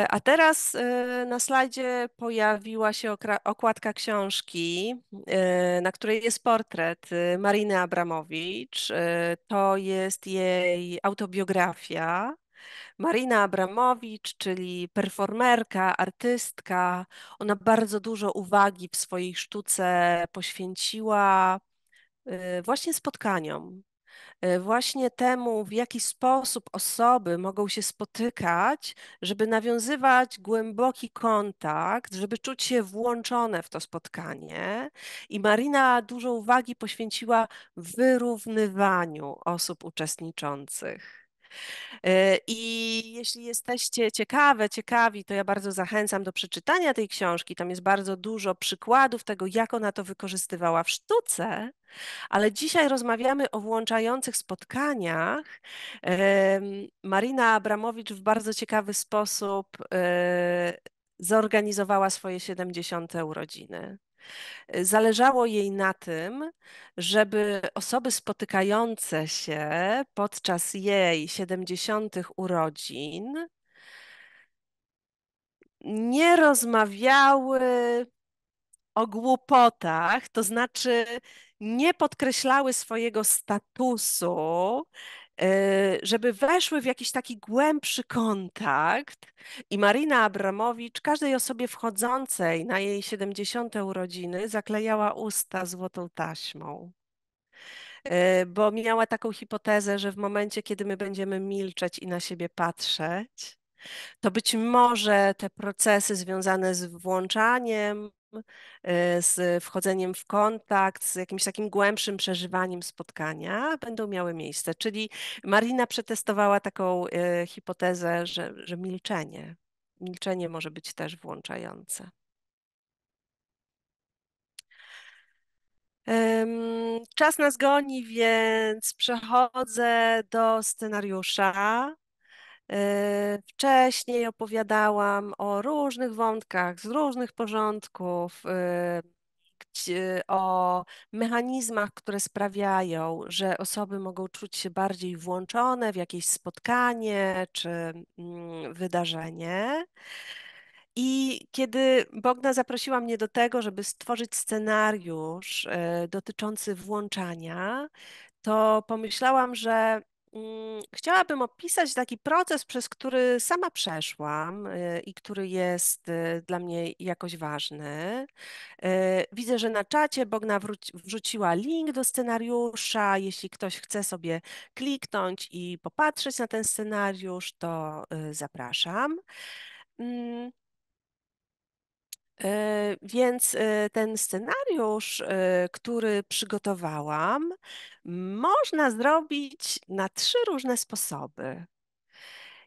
A teraz na slajdzie pojawiła się okładka książki, na której jest portret Mariny Abramowicz. To jest jej autobiografia. Marina Abramowicz, czyli performerka, artystka, ona bardzo dużo uwagi w swojej sztuce poświęciła właśnie spotkaniom, właśnie temu, w jaki sposób osoby mogą się spotykać, żeby nawiązywać głęboki kontakt, żeby czuć się włączone w to spotkanie. I Marina dużo uwagi poświęciła wyrównywaniu osób uczestniczących. I jeśli jesteście ciekawi, to ja bardzo zachęcam do przeczytania tej książki. Tam jest bardzo dużo przykładów tego, jak ona to wykorzystywała w sztuce, ale dzisiaj rozmawiamy o włączających spotkaniach. Marina Abramowicz w bardzo ciekawy sposób zorganizowała swoje 70. urodziny. Zależało jej na tym, żeby osoby spotykające się podczas jej 70. urodzin nie rozmawiały o głupotach, to znaczy nie podkreślały swojego statusu, żeby weszły w jakiś taki głębszy kontakt. I Marina Abramowicz każdej osobie wchodzącej na jej 70. urodziny zaklejała usta złotą taśmą. Bo miała taką hipotezę, że w momencie, kiedy my będziemy milczeć i na siebie patrzeć, to być może te procesy związane z włączaniem, z wchodzeniem w kontakt, z jakimś takim głębszym przeżywaniem spotkania będą miały miejsce. Czyli Marina przetestowała taką hipotezę, że milczenie może być też włączające. Czas nas goni, więc przechodzę do scenariusza. Wcześniej opowiadałam o różnych wątkach z różnych porządków, o mechanizmach, które sprawiają, że osoby mogą czuć się bardziej włączone w jakieś spotkanie czy wydarzenie. I kiedy Bogna zaprosiła mnie do tego, żeby stworzyć scenariusz dotyczący włączania, to pomyślałam, że chciałabym opisać taki proces, przez który sama przeszłam i który jest dla mnie jakoś ważny. Widzę, że na czacie Bogna wrzuciła link do scenariusza. Jeśli ktoś chce sobie kliknąć i popatrzeć na ten scenariusz, to zapraszam. Mm, Więc ten scenariusz, który przygotowałam, można zrobić na 3 różne sposoby.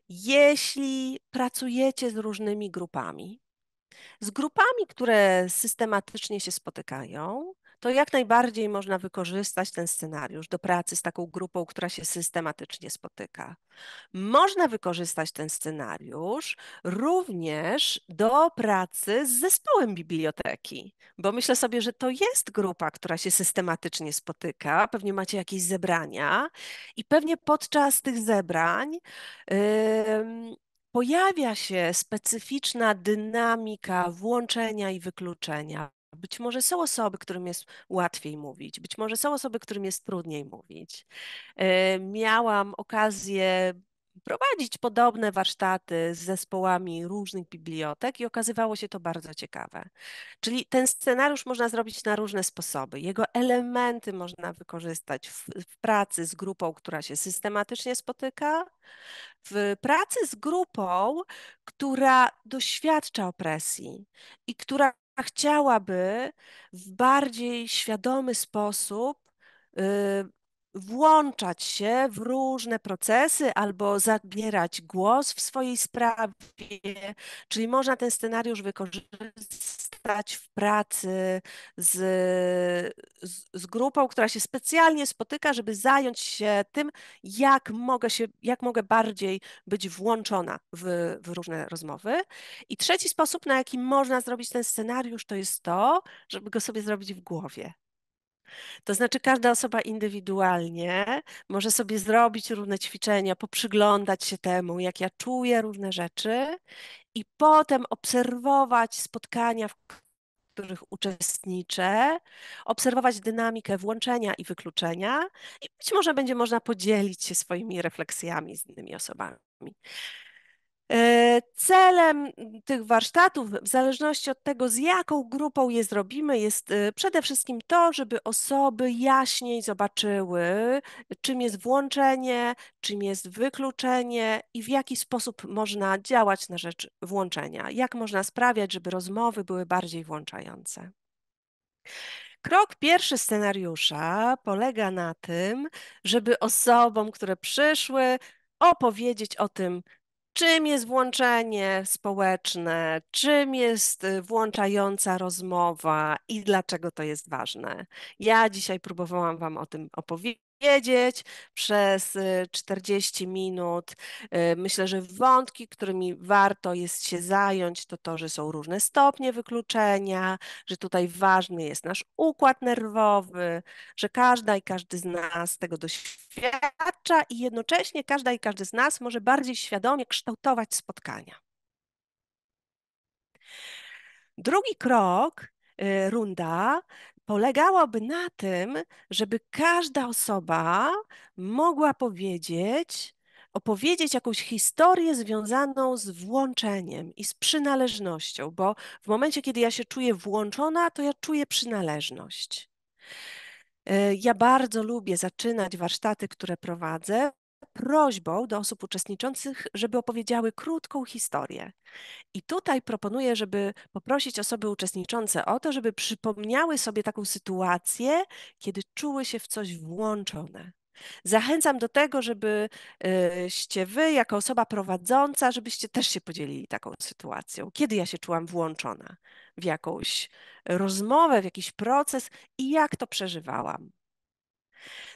Jeśli pracujecie z różnymi grupami, które systematycznie się spotykają, to jak najbardziej można wykorzystać ten scenariusz do pracy z taką grupą, która się systematycznie spotyka. Można wykorzystać ten scenariusz również do pracy z zespołem biblioteki, bo myślę sobie, że to jest grupa, która się systematycznie spotyka, pewnie macie jakieś zebrania i pewnie podczas tych zebrań pojawia się specyficzna dynamika włączenia i wykluczenia. Być może są osoby, którym jest łatwiej mówić, być może są osoby, którym jest trudniej mówić. Miałam okazję prowadzić podobne warsztaty z zespołami różnych bibliotek i okazywało się to bardzo ciekawe. Czyli ten scenariusz można zrobić na różne sposoby. Jego elementy można wykorzystać w pracy z grupą, która się systematycznie spotyka, w pracy z grupą, która doświadcza opresji i która chciałaby w bardziej świadomy sposób y, włączać się w różne procesy albo zabierać głos w swojej sprawie. Czyli można ten scenariusz wykorzystać w pracy z, z grupą, która się specjalnie spotyka, żeby zająć się tym, jak mogę bardziej być włączona w różne rozmowy. I trzeci sposób, na jaki można zrobić ten scenariusz, to jest to, żeby go sobie zrobić w głowie. To znaczy, każda osoba indywidualnie może sobie zrobić różne ćwiczenia, poprzyglądać się temu, jak ja czuję różne rzeczy, i potem obserwować spotkania, w których uczestniczę, obserwować dynamikę włączenia i wykluczenia, i być może będzie można podzielić się swoimi refleksjami z innymi osobami. Celem tych warsztatów, w zależności od tego, z jaką grupą je zrobimy, jest przede wszystkim to, żeby osoby jaśniej zobaczyły, czym jest włączenie, czym jest wykluczenie i w jaki sposób można działać na rzecz włączenia, jak można sprawiać, żeby rozmowy były bardziej włączające. Krok pierwszy scenariusza polega na tym, żeby osobom, które przyszły, opowiedzieć o tym, czym jest włączenie społeczne, czym jest włączająca rozmowa i dlaczego to jest ważne. Ja dzisiaj próbowałam Wam o tym opowiedzieć przez 40 minut. Myślę, że wątki, którymi warto jest się zająć, to to, że są różne stopnie wykluczenia, że tutaj ważny jest nasz układ nerwowy, że każda i każdy z nas tego doświadcza i jednocześnie każda i każdy z nas może bardziej świadomie kształtować spotkania. Drugi krok, runda, polegałaby na tym, żeby każda osoba mogła opowiedzieć jakąś historię związaną z włączeniem i z przynależnością, bo w momencie, kiedy ja się czuję włączona, to ja czuję przynależność. Ja bardzo lubię zaczynać warsztaty, które prowadzę, prośbą do osób uczestniczących, żeby opowiedziały krótką historię. I tutaj proponuję, żeby poprosić osoby uczestniczące o to, żeby przypomniały sobie taką sytuację, kiedy czuły się w coś włączone. Zachęcam do tego, żebyście wy, jako osoba prowadząca, żebyście też się podzielili taką sytuacją. Kiedy ja się czułam włączona w jakąś rozmowę, w jakiś proces i jak to przeżywałam.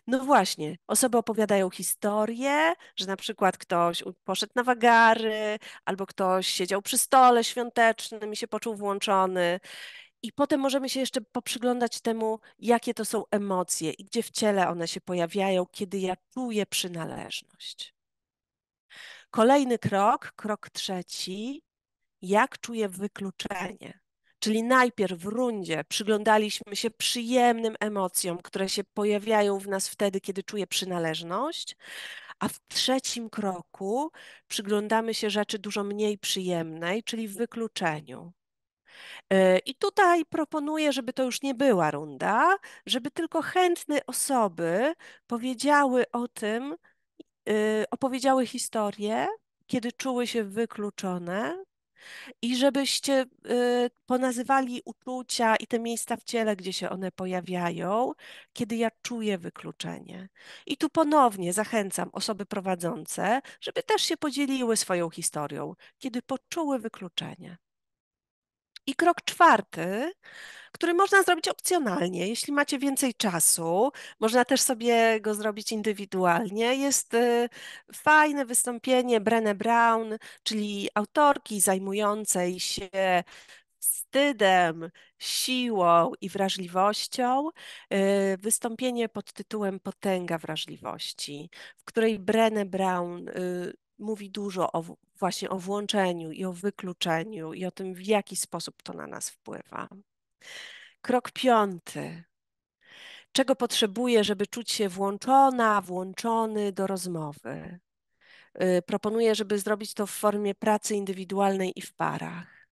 No właśnie, osoby opowiadają historię, że na przykład ktoś poszedł na wagary, albo ktoś siedział przy stole świątecznym i się poczuł włączony. I potem możemy się jeszcze poprzyglądać temu, jakie to są emocje i gdzie w ciele one się pojawiają, kiedy ja czuję przynależność. Kolejny krok, krok trzeci, jak czuję wykluczenie. Czyli najpierw w rundzie przyglądaliśmy się przyjemnym emocjom, które się pojawiają w nas wtedy, kiedy czuję przynależność, a w trzecim kroku przyglądamy się rzeczy dużo mniej przyjemnej, czyli w wykluczeniu. I tutaj proponuję, żeby to już nie była runda, żeby tylko chętne osoby powiedziały o tym, opowiedziały historię, kiedy czuły się wykluczone, i żebyście ponazywali uczucia i te miejsca w ciele, gdzie się one pojawiają, kiedy ja czuję wykluczenie. I tu ponownie zachęcam osoby prowadzące, żeby też się podzieliły swoją historią, kiedy poczuły wykluczenie. I krok czwarty, który można zrobić opcjonalnie, jeśli macie więcej czasu, można też sobie go zrobić indywidualnie. Jest fajne wystąpienie Brené Brown, czyli autorki zajmującej się wstydem, siłą i wrażliwością. Wystąpienie pod tytułem Potęga wrażliwości, w której Brené Brown mówi dużo właśnie o włączeniu i o wykluczeniu i o tym, w jaki sposób to na nas wpływa. Krok piąty. Czego potrzebuję, żeby czuć się włączona, włączony do rozmowy? proponuję, żeby zrobić to w formie pracy indywidualnej i w parach.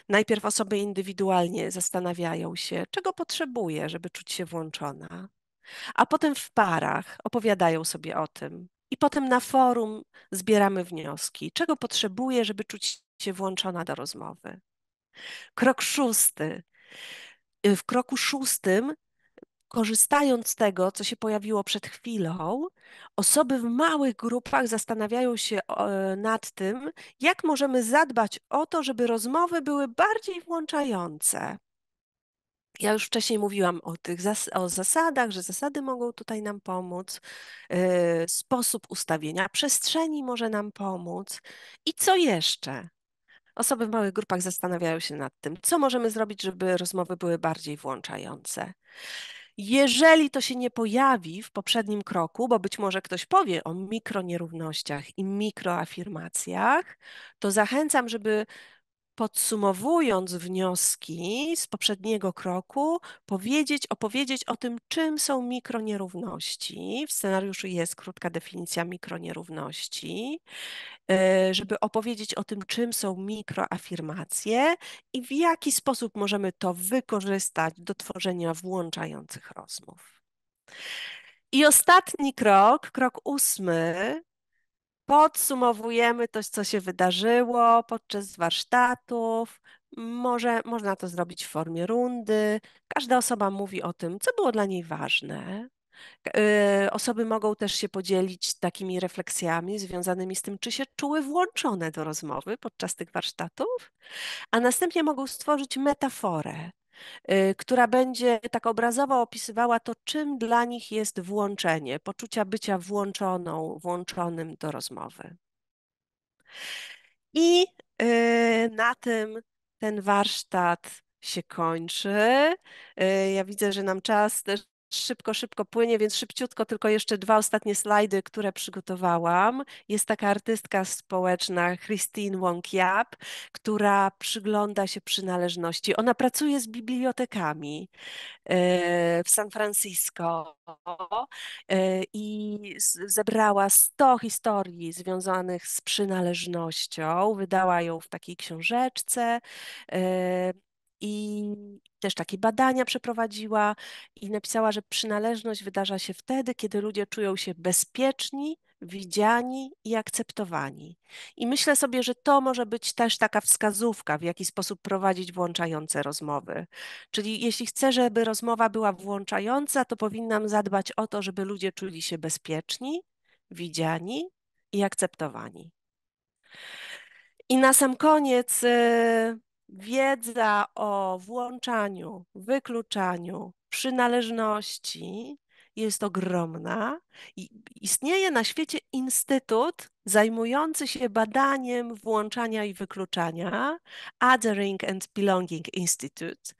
Najpierw osoby indywidualnie zastanawiają się, czego potrzebuje, żeby czuć się włączona, a potem w parach opowiadają sobie o tym. I potem na forum zbieramy wnioski, czego potrzebuje, żeby czuć się włączona do rozmowy. Krok szósty. W kroku szóstym, korzystając z tego, co się pojawiło przed chwilą, osoby w małych grupach zastanawiają się nad tym, jak możemy zadbać o to, żeby rozmowy były bardziej włączające. Ja już wcześniej mówiłam o tych o zasadach, że zasady mogą tutaj nam pomóc, sposób ustawienia przestrzeni może nam pomóc. I co jeszcze? Osoby w małych grupach zastanawiają się nad tym, co możemy zrobić, żeby rozmowy były bardziej włączające. Jeżeli to się nie pojawi w poprzednim kroku, bo być może ktoś powie o mikronierównościach i mikroafirmacjach, to zachęcam, żeby podsumowując wnioski z poprzedniego kroku, opowiedzieć o tym, czym są mikronierówności. W scenariuszu jest krótka definicja mikronierówności, żeby opowiedzieć o tym, czym są mikroafirmacje i w jaki sposób możemy to wykorzystać do tworzenia włączających rozmów. I ostatni krok, krok ósmy, podsumowujemy to, co się wydarzyło podczas warsztatów. Można to zrobić w formie rundy. Każda osoba mówi o tym, co było dla niej ważne. Osoby mogą też się podzielić takimi refleksjami związanymi z tym, czy się czuły włączone do rozmowy podczas tych warsztatów, a następnie mogą stworzyć metaforę, która będzie tak obrazowo opisywała to, czym dla nich jest włączenie, poczucia bycia włączonym do rozmowy. I na tym ten warsztat się kończy. Ja widzę, że nam czas też szybko płynie, więc szybciutko tylko jeszcze dwa ostatnie slajdy, które przygotowałam. Jest taka artystka społeczna, Christine Wong-Yap, która przygląda się przynależności. Ona pracuje z bibliotekami w San Francisco i zebrała 100 historii związanych z przynależnością. Wydała ją w takiej książeczce i też takie badania przeprowadziła i napisała, że przynależność wydarza się wtedy, kiedy ludzie czują się bezpieczni, widziani i akceptowani. I myślę sobie, że to może być też taka wskazówka, w jaki sposób prowadzić włączające rozmowy. Czyli jeśli chcę, żeby rozmowa była włączająca, to powinnam zadbać o to, żeby ludzie czuli się bezpieczni, widziani i akceptowani. I na sam koniec wiedza o włączaniu, wykluczaniu, przynależności jest ogromna. Istnieje na świecie instytut zajmujący się badaniem włączania i wykluczania, Othering and Belonging Institute.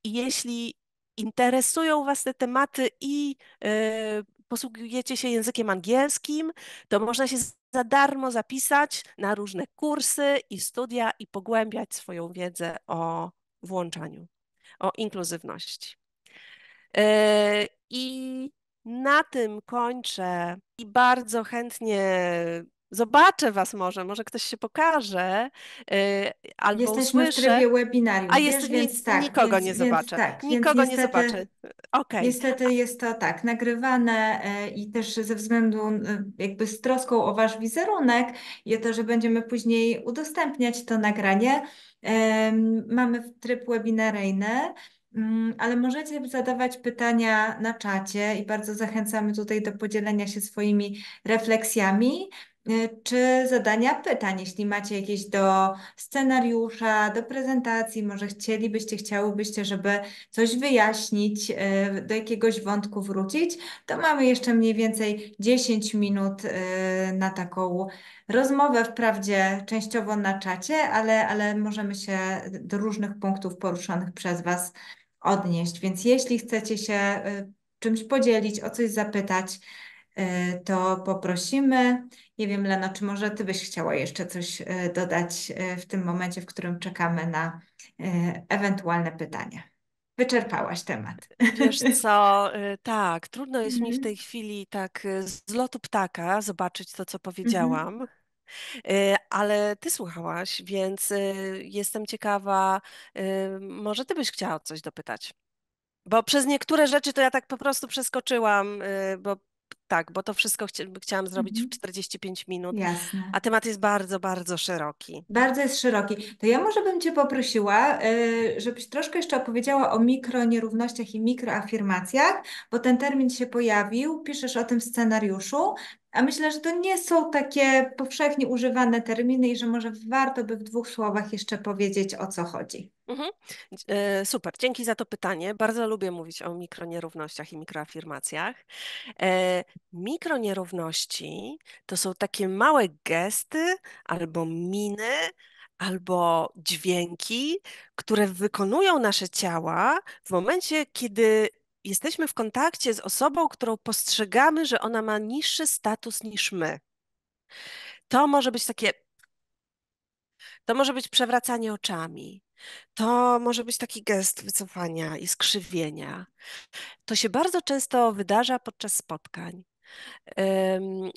I jeśli interesują Was te tematy i posługujecie się językiem angielskim, to można się za darmo zapisać na różne kursy i studia i pogłębiać swoją wiedzę o włączaniu, o inkluzywności. I na tym kończę i bardzo chętnie zobaczę Was może ktoś się pokaże albo Jesteśmy w usłyszę, trybie a webinarium, wiesz, więc tak, nikogo nie zobaczę. więc Nikogo nie zobaczę. Okej. niestety jest to tak nagrywane i też ze względu jakby z troską o wasz wizerunek i o to, że będziemy później udostępniać to nagranie, mamy tryb webinaryjny. Ale możecie zadawać pytania na czacie i bardzo zachęcamy tutaj do podzielenia się swoimi refleksjami czy zadania pytań, jeśli macie jakieś do scenariusza, do prezentacji, może chciałybyście, żeby coś wyjaśnić, do jakiegoś wątku wrócić, to mamy jeszcze mniej więcej 10 minut na taką rozmowę, wprawdzie częściowo na czacie, ale możemy się do różnych punktów poruszonych przez Was odnieść. Więc jeśli chcecie się czymś podzielić, o coś zapytać, to poprosimy. Nie wiem, Leno, czy może Ty byś chciała jeszcze coś dodać w tym momencie, w którym czekamy na ewentualne pytania? Wyczerpałaś temat. Wiesz co, tak, trudno jest mi w Mhm. tej chwili tak z lotu ptaka zobaczyć to, co Mhm. powiedziałam. Ale ty słuchałaś, więc jestem ciekawa, może ty byś chciała o coś dopytać? Bo przez niektóre rzeczy to ja tak po prostu przeskoczyłam, bo tak, bo to wszystko chciałam zrobić w Mhm. 45 minut, Jasne. a temat jest bardzo, bardzo szeroki. Bardzo jest szeroki. To ja może bym Cię poprosiła, żebyś troszkę jeszcze opowiedziała o mikronierównościach i mikroafirmacjach, bo ten termin się pojawił, piszesz o tym w scenariuszu, a myślę, że to nie są takie powszechnie używane terminy i że może warto by w dwóch słowach jeszcze powiedzieć, o co chodzi. Mhm. Super, dzięki za to pytanie. Bardzo lubię mówić o mikronierównościach i mikroafirmacjach. E, Mikronierówności to są takie małe gesty albo miny, albo dźwięki, które wykonują nasze ciała w momencie, kiedy jesteśmy w kontakcie z osobą, którą postrzegamy, że ona ma niższy status niż my. To może być takie, to może być przewracanie oczami. To może być taki gest wycofania i skrzywienia. To się bardzo często wydarza podczas spotkań.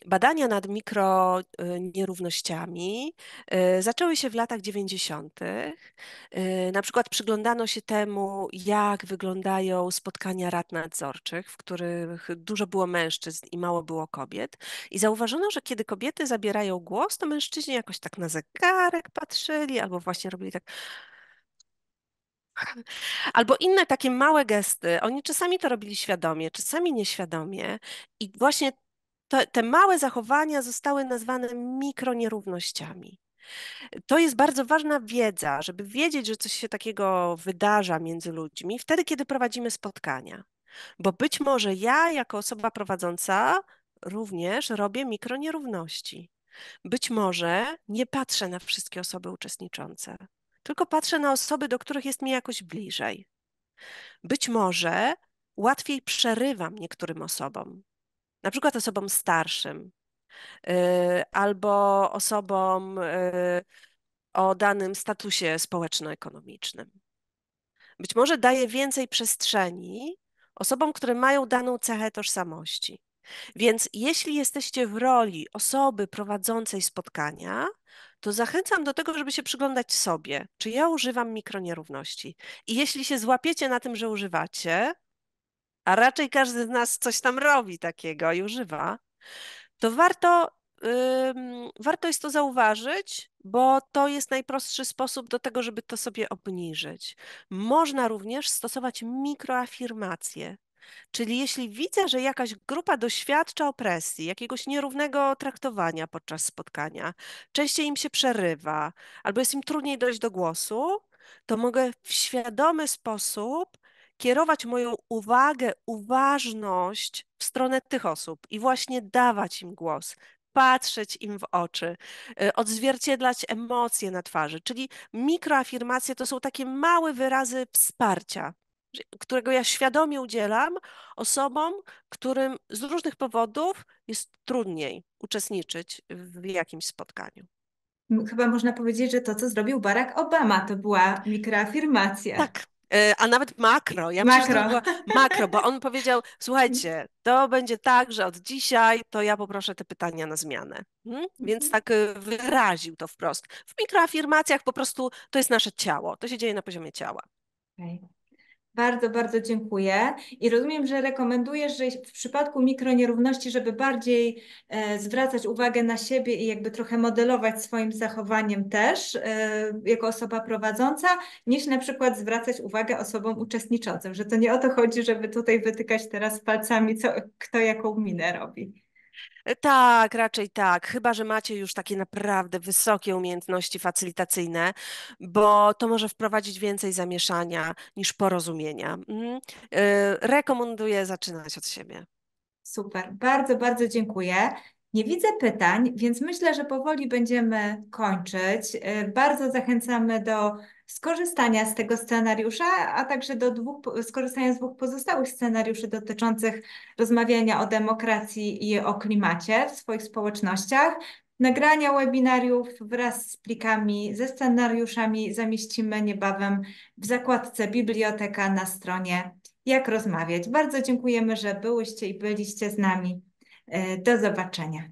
Badania nad mikronierównościami zaczęły się w latach 90. Na przykład przyglądano się temu, jak wyglądają spotkania rad nadzorczych, w których dużo było mężczyzn i mało było kobiet. I zauważono, że kiedy kobiety zabierają głos, to mężczyźni jakoś tak na zegarek patrzyli albo właśnie robili tak. Albo inne takie małe gesty. Oni czasami to robili świadomie, czasami nieświadomie. I właśnie te małe zachowania zostały nazwane mikronierównościami. To jest bardzo ważna wiedza, żeby wiedzieć, że coś się takiego wydarza między ludźmi wtedy, kiedy prowadzimy spotkania. Bo być może ja, jako osoba prowadząca, również robię mikronierówności. Być może nie patrzę na wszystkie osoby uczestniczące, tylko patrzę na osoby, do których jest mi jakoś bliżej. Być może łatwiej przerywam niektórym osobom, na przykład osobom starszym, albo osobom o danym statusie społeczno-ekonomicznym. Być może daję więcej przestrzeni osobom, które mają daną cechę tożsamości. Więc jeśli jesteście w roli osoby prowadzącej spotkania, to zachęcam do tego, żeby się przyglądać sobie, czy ja używam mikronierówności. I jeśli się złapiecie na tym, że używacie, a raczej każdy z nas coś tam robi takiego i używa, to warto jest to zauważyć, bo to jest najprostszy sposób do tego, żeby to sobie obniżyć. Można również stosować mikroafirmacje. Czyli jeśli widzę, że jakaś grupa doświadcza opresji, jakiegoś nierównego traktowania podczas spotkania, częściej im się przerywa, albo jest im trudniej dojść do głosu, to mogę w świadomy sposób kierować moją uwagę, uważność w stronę tych osób i właśnie dawać im głos, patrzeć im w oczy, odzwierciedlać emocje na twarzy. Czyli mikroafirmacje to są takie małe wyrazy wsparcia, którego ja świadomie udzielam osobom, którym z różnych powodów jest trudniej uczestniczyć w jakimś spotkaniu. Chyba można powiedzieć, że to, co zrobił Barack Obama, to była mikroafirmacja. Tak, a nawet makro. Ja myślę, że to Makro. była makro, bo on powiedział: słuchajcie, to będzie tak, że od dzisiaj to ja poproszę te pytania na zmianę. Więc tak wyraził to wprost. W mikroafirmacjach po prostu to jest nasze ciało, to się dzieje na poziomie ciała. Okej. Bardzo, bardzo dziękuję. I rozumiem, że rekomendujesz, że w przypadku mikronierówności, żeby bardziej zwracać uwagę na siebie i jakby trochę modelować swoim zachowaniem też, jako osoba prowadząca, niż na przykład zwracać uwagę osobom uczestniczącym, że to nie o to chodzi, żeby tutaj wytykać teraz palcami, kto jaką minę robi. Tak, raczej tak. Chyba że macie już takie naprawdę wysokie umiejętności facylitacyjne, bo to może wprowadzić więcej zamieszania niż porozumienia. Rekomenduję zaczynać od siebie. Super, bardzo, bardzo dziękuję. Nie widzę pytań, więc myślę, że powoli będziemy kończyć. Bardzo zachęcamy do skorzystania z tego scenariusza, a także skorzystania z dwóch pozostałych scenariuszy dotyczących rozmawiania o demokracji i o klimacie w swoich społecznościach. Nagrania webinariów wraz z plikami ze scenariuszami zamieścimy niebawem w zakładce Biblioteka na stronie Jak rozmawiać. Bardzo dziękujemy, że byłyście i byliście z nami. Do zobaczenia.